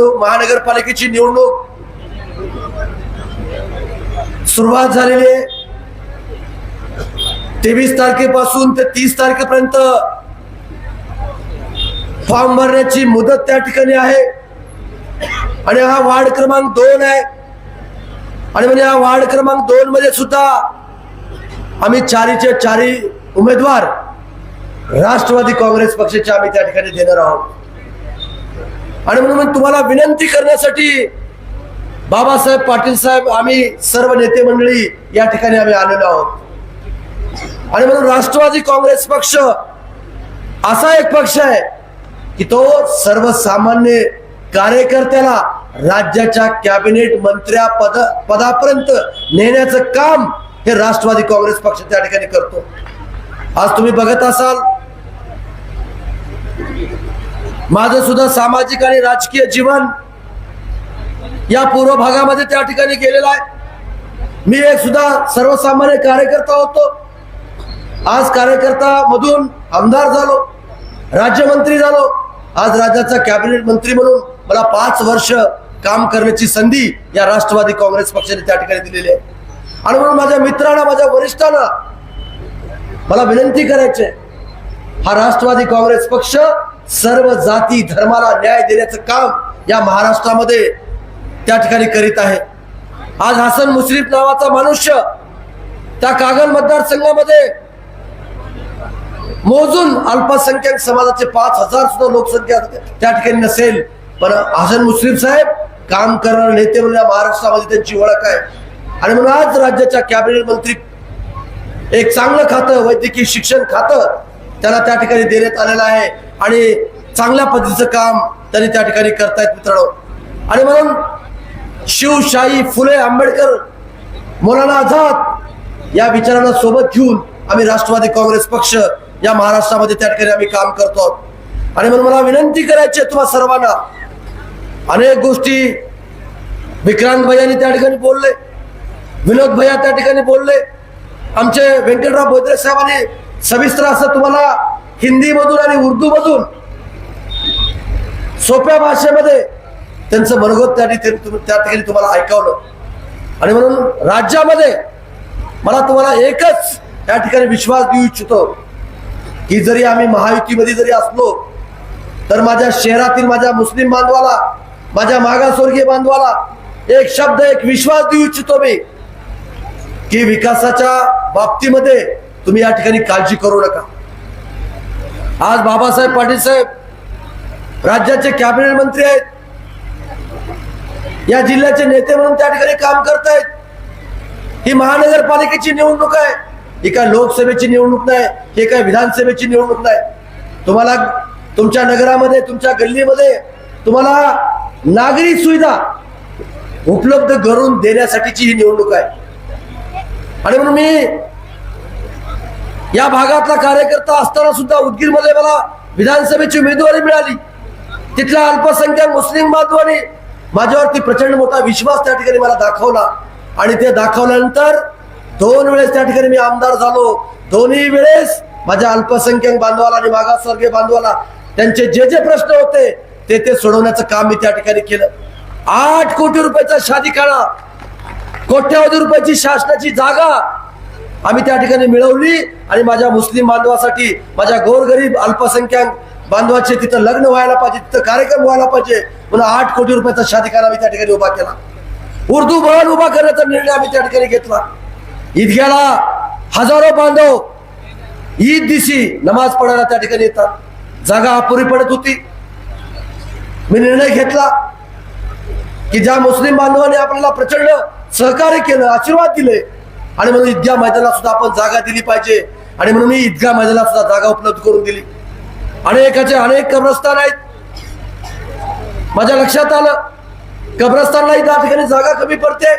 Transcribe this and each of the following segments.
निवडणूक, महानगरपालिकेची निवडणूक सुरुवात झालेली आहे. 23 तारखेपासून ते 30 तारखेपर्यंत फॉर्म भरण्याची मुदत त्या ठिकाणी आहे. आणि हा वार्ड क्रमांक 2 आहे. आणि म्हणजे हा वार्ड क्रमांक 2 मध्ये सुद्धा आम्ही चारीचे चारी उमेदवार राष्ट्रवादी काँग्रेस पक्षाचे आम्ही त्या ठिकाणी देणार आहोत. आणि म्हणून तुम्हाला विनंती करण्यासाठी बाबासाहेब पाटील साहेब, आम्ही सर्व नेते मंडळी या ठिकाणी आम्ही आलेलो आहोत. आणि म्हणून राष्ट्रवादी काँग्रेस पक्ष असा एक पक्ष आहे की तो सर्वसामान्य कार्यकर्त्याला राज्याच्या कॅबिनेट मंत्र्या पदापर्यंत नेण्याचं काम हे राष्ट्रवादी काँग्रेस पक्ष त्या ठिकाणी करतो. आज तुम्ही बघत असाल, माझं सुद्धा सामाजिक आणि राजकीय जीवन या पूर्व भागामध्ये त्या ठिकाणी गेलेला आहे. मी एक सुद्धा सर्वसामान्य कार्यकर्ता होतो. आज कार्यकर्ता मधून आमदार झालो, राज्यमंत्री झालो. आज राज्याचा कॅबिनेट मंत्री म्हणून मला 5 वर्ष काम करण्याची संधी या राष्ट्रवादी काँग्रेस पक्षाने त्या ठिकाणी दिलेली आहे. आणि म्हणून माझ्या मित्रांना, माझ्या वरिष्ठांना मला विनंती करायची आहे, हा राष्ट्रवादी काँग्रेस पक्ष सर्व जाती धर्माला न्याय देण्याचं काम या महाराष्ट्रामध्ये त्या ठिकाणी करीत आहे. आज हसन मुश्रीफ नावाचा मनुष्य त्या कागल मतदारसंघामध्ये मोजून अल्पसंख्याक समाजाचे 5000 सुद्धा लोकसंख्या त्या ठिकाणी नसेल, पण हसन मुश्रीफ साहेब काम करणारे नेते म्हणून महाराष्ट्रामध्ये त्यांची ओळख आहे. आणि म्हणून आज राज्याच्या कॅबिनेट मंत्री एक चांगलं खातं, वैद्यकीय शिक्षण खातं त्याला त्या ठिकाणी देण्यात आलेलं आहे. आणि चांगल्या पद्धतीचं काम त्यांनी त्या ठिकाणी करतायत मित्रांनो. आणि म्हणून शिवशाही, फुले आंबेडकर, मौलाना आझाद या विचारांना सोबत घेऊन आम्ही राष्ट्रवादी काँग्रेस पक्ष या महाराष्ट्रामध्ये त्या ठिकाणी आम्ही काम करतो आहोत. आणि म्हणून मला विनंती करायची आहे तुम्हा सर्वांना, अनेक गोष्टी विक्रांत भैयांनी त्या ठिकाणी बोलले, विनोद भैया त्या ठिकाणी बोलले, आमचे व्यंकटराव बोद्रे साहेबांनी सविस्तर असं तुम्हाला हिंदी मधून आणि उर्दू मधून सोप्या भाषेमध्ये त्यांचं मनोगत त्या ठिकाणी तुम्हाला ऐकवलं. आणि म्हणून राज्यामध्ये मला तुम्हाला एकच त्या ठिकाणी विश्वास देऊ इच्छितो की जरी आम्ही महायुतीमध्ये जरी असलो तर माझ्या शहरातील माझ्या मुस्लिम बांधवाला, माझ्या मागासवर्गीय बांधवाला एक शब्द, एक विश्वास देऊ इच्छितो मी की विकासाच्या बाबतीमध्ये तुम्ही या ठिकाणी काळजी करू नका. आज बाबासाहेब पाटील साहेब राज्याचे कॅबिनेट मंत्री आहेत, या जिल्ह्याचे नेते म्हणून त्या ठिकाणी काम करतायत. ही महानगरपालिकेची निवडणूक आहे, ही काय लोकसभेची निवडणूक नाही, ही काय विधानसभेची निवडणूक नाही. तुम्हाला तुमच्या नगरामध्ये, तुमच्या गल्लीमध्ये तुम्हाला नागरी सुविधा उपलब्ध करून देण्यासाठीची ही निवडणूक आहे. आणि म्हणून मी या भागातला कार्यकर्ता असताना सुद्धा उदगीरमध्ये मला विधानसभेची उमेदवारी मिळाली. तिथल्या अल्पसंख्याक मुस्लिम बांधवांनी माझ्यावरती प्रचंड मोठा विश्वास त्या ठिकाणी मला दाखवला. आणि ते दाखवल्यानंतर 2 वेळेस त्या ठिकाणी मी आमदार झालो. दोन्ही वेळेस माझ्या अल्पसंख्याक बांधवाला आणि मागासवर्गीय बांधवाला त्यांचे जे जे प्रश्न होते ते सोडवण्याचं काम मी त्या ठिकाणी केलं. 8 कोटी रुपयाचा शादीखाना, कोट्यावधी रुपयाची शासनाची जागा आम्ही त्या ठिकाणी मिळवली. आणि माझ्या मुस्लिम बांधवासाठी, माझ्या गोरगरीब अल्पसंख्याक बांधवाचे तिथं लग्न व्हायला पाहिजे, तिथं कार्यक्रम व्हायला पाहिजे म्हणून 8 कोटी रुपयाचा शादीखाना आम्ही त्या ठिकाणी उभा केला. उर्दू भवन उभा करण्याचा निर्णय आम्ही त्या ठिकाणी घेतला. ईदग्याला हजारो बांधव ईद दिवशी नमाज पडायला त्या ठिकाणी येतात. जागा अपुरी पडत होती. मी निर्णय घेतला की ज्या मुस्लिम बांधवांनी आपल्याला प्रचंड सहकार्य केलं, आशीर्वाद दिले, आणि म्हणून ईदगाह मैदानाला सुद्धा आपण जागा दिली पाहिजे. आणि म्हणून मी ईदगाह मैदानाला सुद्धा जागा उपलब्ध करून दिली. अनेक कब्रस्तान आहेत. माझ्या लक्षात आलं कब्रस्तानलाही त्या ठिकाणी जागा कमी पडते.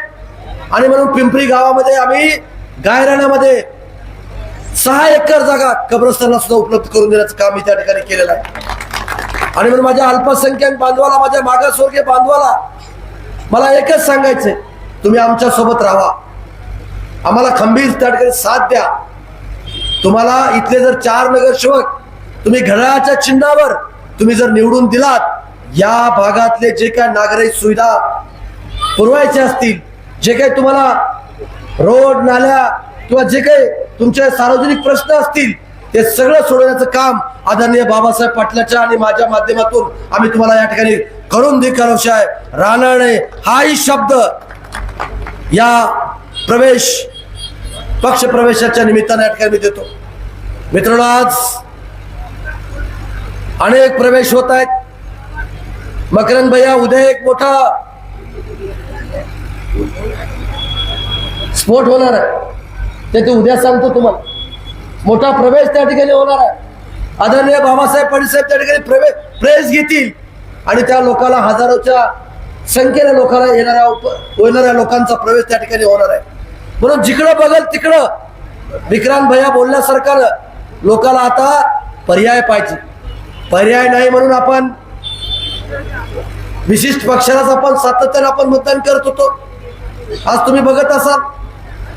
आणि म्हणून पिंपरी गावामध्ये आम्ही गायराण्यामध्ये 6 एकर जागा कब्रस्तानला सुद्धा उपलब्ध करून देण्याचं काम मी त्या ठिकाणी केलेलं आहे. आणि म्हणून माझ्या अल्पसंख्याक बांधवाला, माझ्या मागासवर्गीय बांधवाला मला एकच सांगायचंय, तुम्ही आमच्या सोबत राहा, आम्हाला खंबीर त्या ठिकाणी साथ द्या. तुम्हाला इथले जर 4 नगरसेवक तुम्ही घड्याळाच्या चिन्हावर तुम्ही जर निवडून दिलात, या भागातले जे काय नागरिक सुविधा पुरवायचे असतील, जे काही तुम्हाला रोड नाल्या किंवा जे काही तुमचे सार्वजनिक प्रश्न असतील, ते सगळं सोडवण्याचं काम आदरणीय बाबासाहेब पाटलाच्या आणि माझ्या माध्यमातून आम्ही तुम्हाला या ठिकाणी करून देखावशाय राहणार नाही हाही शब्द या पक्ष प्रवेशाच्या निमित्ताने या ठिकाणी मी देतो. मित्रांनो, आज अनेक प्रवेश होत आहेत. मकरंद भैया, उद्या एक मोठा स्फोट होणार आहे, ते उद्या सांगतो तुम्हाला. मोठा प्रवेश त्या ठिकाणी होणार आहे. आदरणीय बाबासाहेब पाटील त्या ठिकाणी प्रेस घेतील आणि त्या लोकांना हजारोच्या संख्येने लोकांना येणाऱ्या लोकांचा प्रवेश त्या ठिकाणी होणार आहे. म्हणून जिकडं बघल तिकडं विक्रांत भैया बोलण्यासारखं लोकांना आता पर्याय पाहिजे. पर्याय नाही म्हणून आपण विशिष्ट पक्षालाच आपण सातत्याने आपण मतदान करत होतो. आज तुम्ही बघत असाल,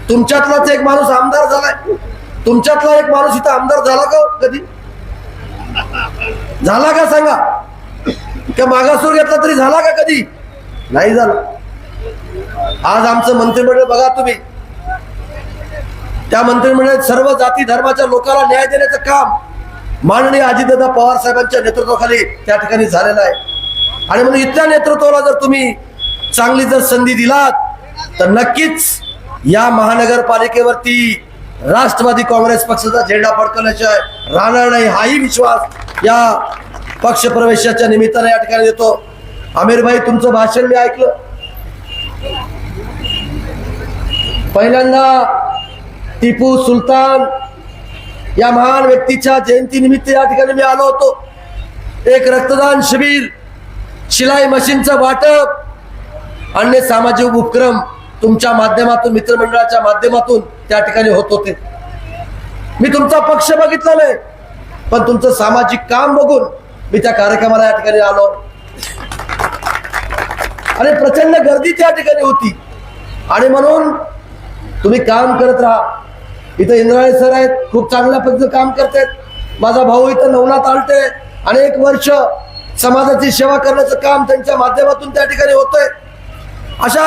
तुमच्यातलाच एक माणूस आमदार झालाय. तुमच्यातला एक माणूस इथं आमदार झाला का? कधी झाला का सांगा? का मागासवर घेतला तरी झाला का? कधी नाही झाला. आज आमचं मंत्रिमंडळ बघा तुम्ही, त्या मंत्रिमंडळात सर्व जाती धर्माच्या लोकांना न्याय देण्याचं काम माननीय अजितदादा पवार साहेबांच्या नेतृत्वाखाली त्या ठिकाणी झालेलं आहे. आणि म्हणून इथल्या नेतृत्वाला जर तुम्ही चांगली जर संधी दिलात तर नक्कीच या महानगरपालिकेवरती राष्ट्रवादी काँग्रेस पक्षाचा झेंडा फडकवल्याशिवाय राहणार नाही हाही विश्वास या पक्ष प्रवेशाच्या निमित्ताने या ठिकाणी देतो. आमिर भाई, तुमचं भाषण मी ऐकलं. पहिल्यांदा टिपू सुलतान या महान व्यक्तीच्या जयंती निमित्त या ठिकाणी मी आलो होतो. एक रक्तदान शिबिर, शिलाई मशीनचं वाटप, अन्य सामाजिक उपक्रम तुमच्या माध्यमातून, मित्रमंडळाच्या माध्यमातून त्या ठिकाणी होत होते. मी तुमचा पक्ष बघितला नाही, पण तुमचं सामाजिक काम बघून मी त्या कार्यक्रमाला या ठिकाणी आलो आणि प्रचंड गर्दी त्या ठिकाणी होती. आणि म्हणून तुम्ही काम करत राहा. इथं इंद्राळे सर आहेत, खूप चांगल्या पद्धतीचं काम करतात. माझा भाऊ इथं नवनाथ आलटे, अनेक वर्ष समाजाची सेवा करण्याचं काम त्यांच्या माध्यमातून त्या ठिकाणी होतंय. अशा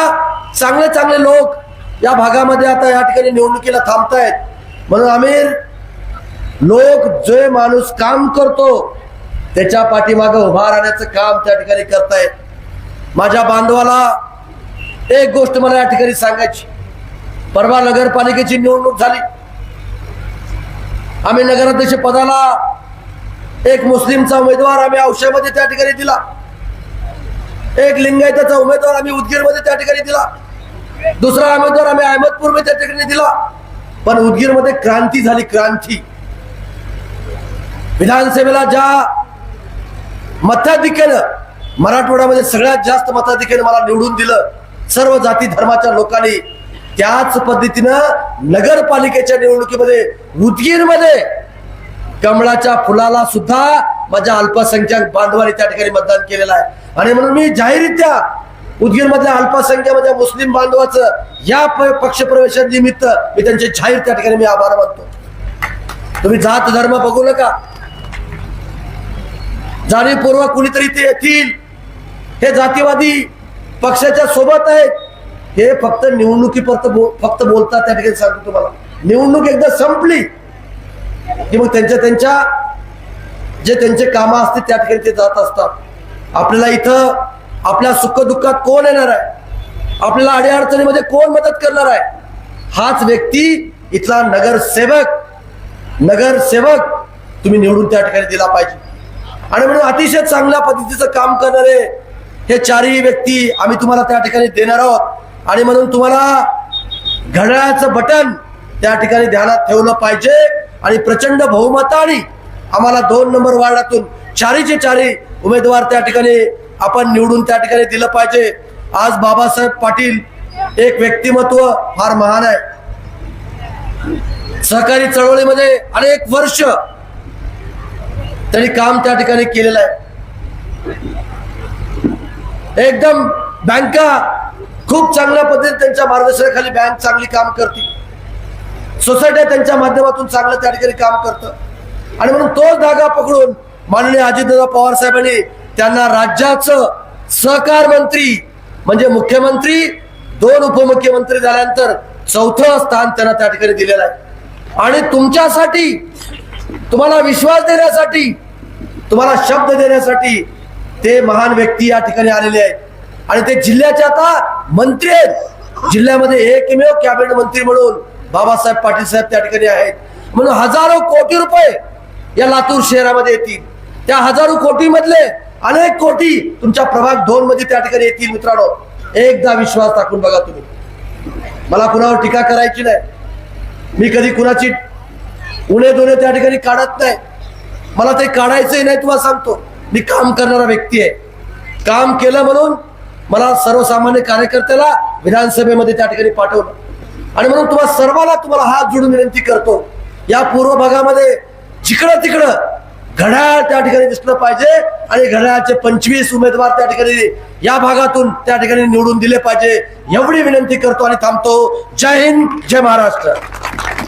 चांगले चांगले लोक या भागामध्ये आता या ठिकाणी निवडणुकीला थांबतायत. म्हणून आमिर, लोक जे माणूस काम करतो त्याच्या पाठीमागे उभा राहण्याचं काम त्या ठिकाणी करतायत. माझ्या बांधवाला एक गोष्ट मला या ठिकाणी सांगायची. परवा नगरपालिकेची निवडणूक झाली. आम्ही नगराध्यक्ष पदाला एक मुस्लिमचा उमेदवार आम्ही औषधामध्ये त्या ठिकाणी दिला. एक लिंगायताचा उमेदवार आम्ही उदगीरमध्ये त्या ठिकाणी दिला. दुसरा उमेदवार आम्ही अहमदपूरमध्ये त्या ठिकाणी दिला. पण उदगीरमध्ये क्रांती झाली, क्रांती. विधानसभेला ज्या मताधिक्यानं, मराठवाड्यामध्ये सगळ्यात जास्त मताधिक्यानं मला निवडून दिलं सर्व जाती धर्माच्या लोकांनी, त्याच पद्धतीनं नगरपालिकेच्या निवडणुकीमध्ये उदगीरमध्ये कमळाच्या फुलाला सुद्धा माझ्या अल्पसंख्याक बांधवांनी त्या ठिकाणी मतदान केलेलं आहे. आणि म्हणून मी जाहीररित्या उदगीरमधल्या अल्पसंख्याक मुस्लिम बांधवाचं या पक्ष प्रवेशानिमित्त मी त्यांचे जाहीर त्या ठिकाणी मी आभार मानतो. तुम्ही जात धर्म बघू नका. जाणीवपूर्वक कुणीतरी इथे येतील, हे जातीवादी पक्षाच्या सोबत आहेत, हे फक्त फक्त बोलतात. त्या ठिकाणी सांगतो तुम्हाला, निवडणूक एकदा संपली की मग त्यांच्या जे त्यांचे कामं असतील त्या ठिकाणी ते जात असतात. आपल्याला इथं आपल्या सुख दुःखात कोण येणार आहे, आपल्याला अडीअडचणीमध्ये कोण मदत करणार आहे, हाच व्यक्ती इथला नगरसेवक तुम्ही निवडून त्या ठिकाणी दिला पाहिजे. आणि म्हणून अतिशय चांगल्या पद्धतीचं काम करणारे हे चारही व्यक्ती आम्ही तुम्हाला त्या ठिकाणी देणार आहोत. आणि म्हणून तुम्हाला घड्याळाचं बटन त्या ठिकाणी ध्यानात ठेवलं पाहिजे आणि प्रचंड बहुमताने आम्हाला 2 नंबर वार्डातून चारीचे चारी उमेदवार त्या ठिकाणी आपण निवडून त्या ठिकाणी दिलं पाहिजे. आज बाबासाहेब पाटील एक व्यक्तिमत्व फार महान आहे. सहकारी चळवळीमध्ये अनेक वर्ष त्यांनी काम त्या ठिकाणी केलेलं आहे. एकदम बँका खूप चांगल्या पद्धतीने त्यांच्या मार्गदर्शनाखाली बँक चांगली काम करते. सोसायट्या त्यांच्या माध्यमातून चांगलं त्या ठिकाणी काम करतं. आणि म्हणून तोच धागा पकडून माननीय अजितदादा पवार साहेबांनी त्यांना राज्याचं सहकार मंत्री म्हणजे मुख्यमंत्री 2 उपमुख्यमंत्री झाल्यानंतर 4थं स्थान त्यांना त्या ठिकाणी दिलेलं आहे. आणि तुमच्यासाठी, तुम्हाला विश्वास देण्यासाठी, तुम्हाला शब्द देण्यासाठी ते महान व्यक्ती या ठिकाणी आलेले आहेत आणि ते जिल्ह्याचे आता मंत्री आहेत. जिल्ह्यामध्ये एकमेव कॅबिनेट मंत्री म्हणून बाबासाहेब पाटील साहेब त्या ठिकाणी आहेत. म्हणून हजारो कोटी रुपये या लातूर शहरामध्ये येतील. त्या हजारो कोटी मधले अनेक कोटी तुमच्या प्रभाग 2 मध्ये त्या ठिकाणी येतील. मित्रांनो, एकदा विश्वास टाकून बघा तुम्ही. मला कुणावर टीका करायची नाही. मी कधी कुणाची उणे दोने त्या ठिकाणी काढत नाही. मला ते काढायचंही नाही. तुम्हाला सांगतो, मी काम करणारा व्यक्ती आहे. काम केलं म्हणून मला सर्वसामान्य कार्यकर्त्याला विधानसभेमध्ये त्या ठिकाणी पाठवलं आणि म्हणून तुम्हाला हात जोडून विनंती करतो, या पूर्व भागामध्ये जिकडं तिकडं घड्याळ त्या ठिकाणी दिसलं पाहिजे आणि घड्याळाचे 25 उमेदवार त्या ठिकाणी या भागातून त्या ठिकाणी निवडून दिले पाहिजे, एवढी विनंती करतो आणि थांबतो. जय हिंद, जय महाराष्ट्र.